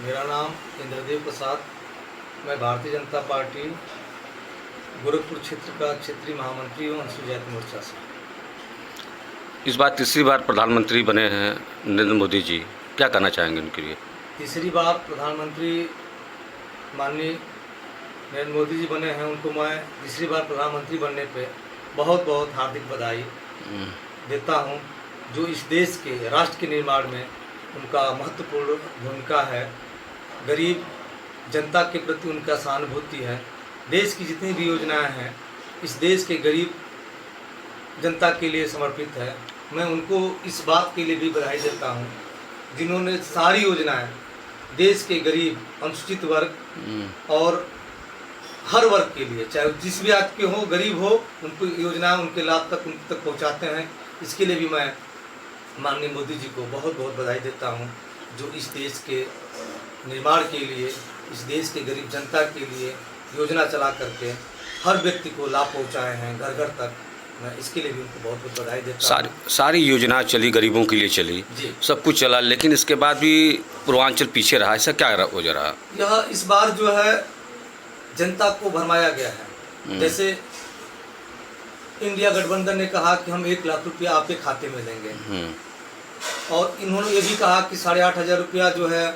मेरा नाम इंद्रदेव प्रसाद, मैं भारतीय जनता पार्टी गोरखपुर क्षेत्र का क्षेत्रीय महामंत्री हूँ अनुसूचित जाति मोर्चा से। इस बार तीसरी बार प्रधानमंत्री बने हैं नरेंद्र मोदी जी, क्या कहना चाहेंगे उनके लिए? तीसरी बार प्रधानमंत्री माननीय नरेंद्र मोदी जी बने हैं, उनको मैं तीसरी बार प्रधानमंत्री बनने पे बहुत बहुत हार्दिक बधाई देता हूँ। जो इस देश के राष्ट्र के निर्माण में उनका महत्वपूर्ण भूमिका है, गरीब जनता के प्रति उनका सहानुभूति है। देश की जितनी भी योजनाएं हैं इस देश के गरीब जनता के लिए समर्पित है। मैं उनको इस बात के लिए भी बधाई देता हूं जिन्होंने सारी योजनाएं देश के गरीब, अनुसूचित वर्ग और हर वर्ग के लिए, चाहे जिस भी आज के हो, गरीब हो, उनको योजनाएं उनके लाभ तक उन तक पहुंचाते हैं। इसके लिए भी मैं माननीय मोदी जी को बहुत बहुत बधाई देता हूं, जो इस देश के निर्माण के लिए, इस देश के गरीब जनता के लिए योजना चला करके हर व्यक्ति को लाभ पहुंचाए हैं घर घर तक। मैं इसके लिए भी उनको बहुत बहुत बधाई देता हूं। सारी योजना चली, गरीबों के लिए चली, सब कुछ चला, लेकिन इसके बाद भी पूर्वांचल पीछे रहा। ऐसा क्या हो जा रहा? यह इस बार जो है जनता को भरमाया गया है। जैसे इंडिया गठबंधन ने कहा कि हम 1 लाख रुपया आपके खाते में देंगे, और इन्होंने ये भी कहा कि 8,500 रुपया जो है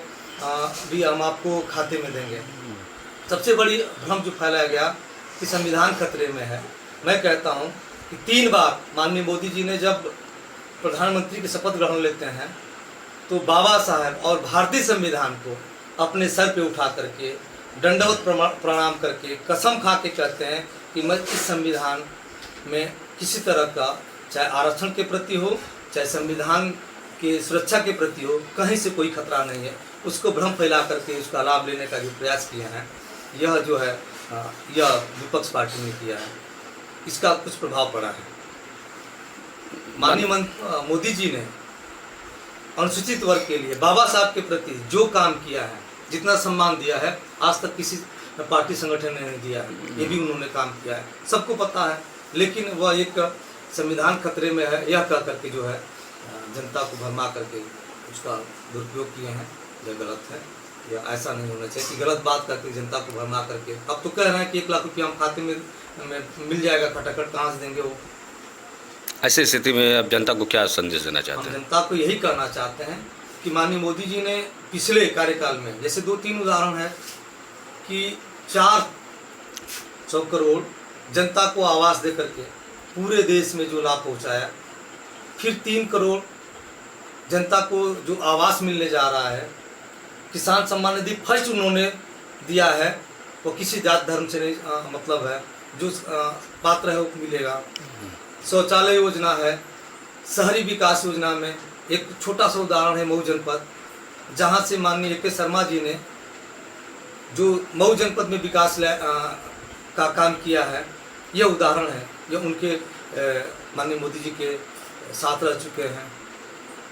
भी हम आपको खाते में देंगे। सबसे बड़ी भ्रम जो फैलाया गया कि संविधान खतरे में है। मैं कहता हूं कि 3 बार माननीय मोदी जी ने जब प्रधानमंत्री की शपथ ग्रहण लेते हैं तो बाबा साहब और भारतीय संविधान को अपने सर पे उठा करके दंडवत प्रणाम करके कसम खा के कहते हैं कि मैं इस संविधान में किसी तरह का, चाहे आरक्षण के प्रति हो, चाहे संविधान के सुरक्षा के प्रति हो, कहीं से कोई खतरा नहीं है। उसको भ्रम फैला करके उसका लाभ लेने का जो प्रयास किया है, यह जो है यह विपक्ष पार्टी ने किया है, इसका कुछ प्रभाव पड़ा है। माननीय मोदी जी ने अनुसूचित वर्ग के लिए, बाबा साहब के प्रति जो काम किया है, जितना सम्मान दिया है, आज तक किसी पार्टी संगठन ने नहीं दिया है। ये भी उन्होंने काम किया है, सबको पता है। लेकिन वह एक संविधान खतरे में है यह कह करके जो है जनता को भरमा करके उसका दुरुपयोग किए हैं। यह गलत है, यह ऐसा नहीं होना चाहिए कि गलत बात करके जनता को भरमा करके। अब तो कह रहे हैं कि 1 लाख रुपया हम खाते में मिल जाएगा, खटाखट कहाँ से देंगे वो। ऐसी स्थिति में अब जनता को क्या संदेश देना चाहते हैं? जनता को यही कहना चाहते हैं कि माननीय मोदी जी ने पिछले कार्यकाल में, जैसे 2-3 उदाहरण है कि 400 करोड़ जनता को आवास दे करके पूरे देश में जो लाभ पहुंचाया, फिर 3 करोड़ जनता को जो आवास मिलने जा रहा है, किसान सम्मान निधि फर्स्ट उन्होंने दिया है, वो किसी जात धर्म से नहीं मतलब है, जो पात्र है वो मिलेगा। शौचालय योजना है, शहरी विकास योजना में एक छोटा सा उदाहरण है मऊ जनपद, जहाँ से माननीय ए.के. शर्मा जी ने जो मऊ जनपद में विकास का काम किया है, यह उदाहरण है। यह उनके माननीय मोदी जी के साथ रह चुके हैं,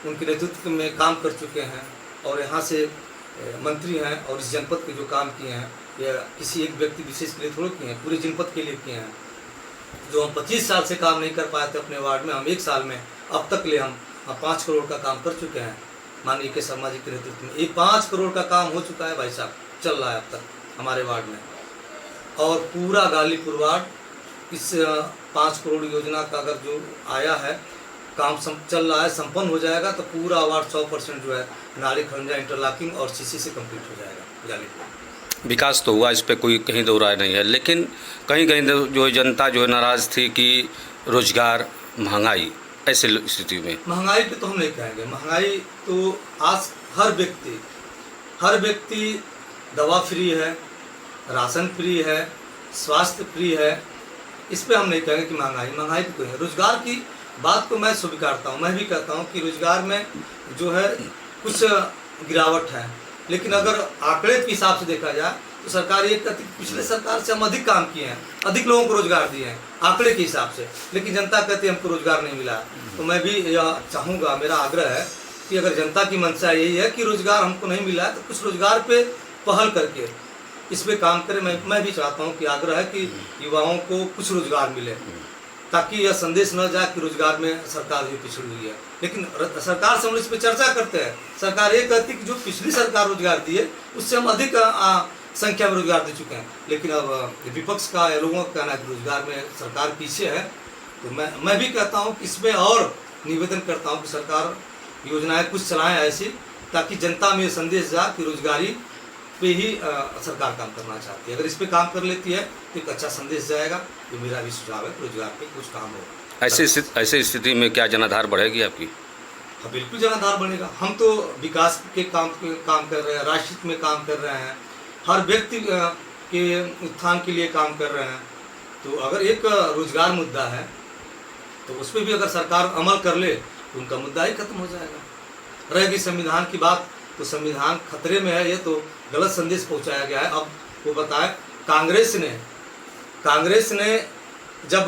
उनके नेतृत्व में काम कर चुके हैं, और यहाँ से मंत्री हैं, और इस जनपद के जो काम किए हैं यह किसी एक व्यक्ति विशेष के लिए थोड़े किए हैं, पूरे जनपद के लिए किए हैं। जो हम 25 साल से काम नहीं कर पाए थे अपने वार्ड में, हम 1 साल में अब तक ले हम 5 करोड़ का काम कर चुके हैं माननीय के शर्मा जी के नेतृत्व में। ये 5 करोड़ का काम हो चुका है भाई साहब, चल रहा है अब तक हमारे वार्ड में। और पूरा गालीपुर वार्ड इस 5 करोड़ योजना का अगर जो आया है काम चल रहा है, संपन्न हो जाएगा तो पूरा वार्ड 100% जो है नाली खंजा, इंटरलॉकिंग और सीसी से कंप्लीट हो जाएगा गालीपुर। विकास तो हुआ, इस पे कोई कहीं दो राय नहीं है, लेकिन कहीं कहीं जो जनता जो है नाराज़ थी कि रोजगार, महंगाई, ऐसे स्थिति में। महंगाई पे तो हम नहीं कहेंगे, महंगाई तो आज हर व्यक्ति दवा फ्री है, राशन फ्री है, स्वास्थ्य फ्री है। इस पे हम नहीं कहेंगे कि महंगाई पे कोई है। रोजगार की बात को मैं स्वीकारता हूँ, मैं भी कहता हूँ कि रोजगार में जो है कुछ गिरावट है, लेकिन अगर आंकड़े के हिसाब से देखा जाए तो सरकार ये कहती है पिछले सरकार से हम अधिक काम किए हैं, अधिक लोगों को रोजगार दिए हैं आंकड़े के हिसाब से, लेकिन जनता कहती है हमको रोजगार नहीं मिला। तो मैं भी यह चाहूँगा, मेरा आग्रह है कि अगर जनता की मंशा यही है कि रोजगार हमको नहीं मिला है तो कुछ रोजगार पे पहल करके इस पे काम करें। मैं भी चाहता हूँ कि आग्रह है कि युवाओं को कुछ रोजगार मिले, ताकि यह संदेश न जाए कि रोजगार में सरकार जो पिछड़ी हुई है। लेकिन सरकार से हम इस पर चर्चा करते हैं, सरकार ये कहती है कि जो पिछली सरकार रोजगार दी है उससे हम अधिक संख्या में रोजगार दे चुके हैं। लेकिन अब विपक्ष का या लोगों का कहना है कि रोजगार में सरकार पीछे है। तो मैं भी कहता हूँ कि इसमें और निवेदन करता हूँ कि सरकार योजनाएं कुछ चलाएं ऐसी, ताकि जनता में ये संदेश जाए कि रोजगारी पे ही सरकार काम करना चाहती है। अगर इस पे काम कर लेती है तो एक अच्छा संदेश जाएगा। ये मेरा भी सुझाव है, रोजगार पे कुछ काम हो। ऐसी स्थिति में क्या जनाधार बढ़ेगी आपकी? हाँ, बिल्कुल जनाधार बनेगा। हम तो विकास के काम कर रहे हैं, राष्ट्र हित में काम कर रहे हैं, हर व्यक्ति के उत्थान के लिए काम कर रहे हैं। तो अगर एक रोजगार मुद्दा है तो उस पर भी अगर सरकार अमल कर ले तो उनका मुद्दा ही खत्म हो जाएगा। रहेगी संविधान की बात, तो संविधान खतरे में है, ये तो गलत संदेश पहुंचाया गया है। अब वो बताए, कांग्रेस ने जब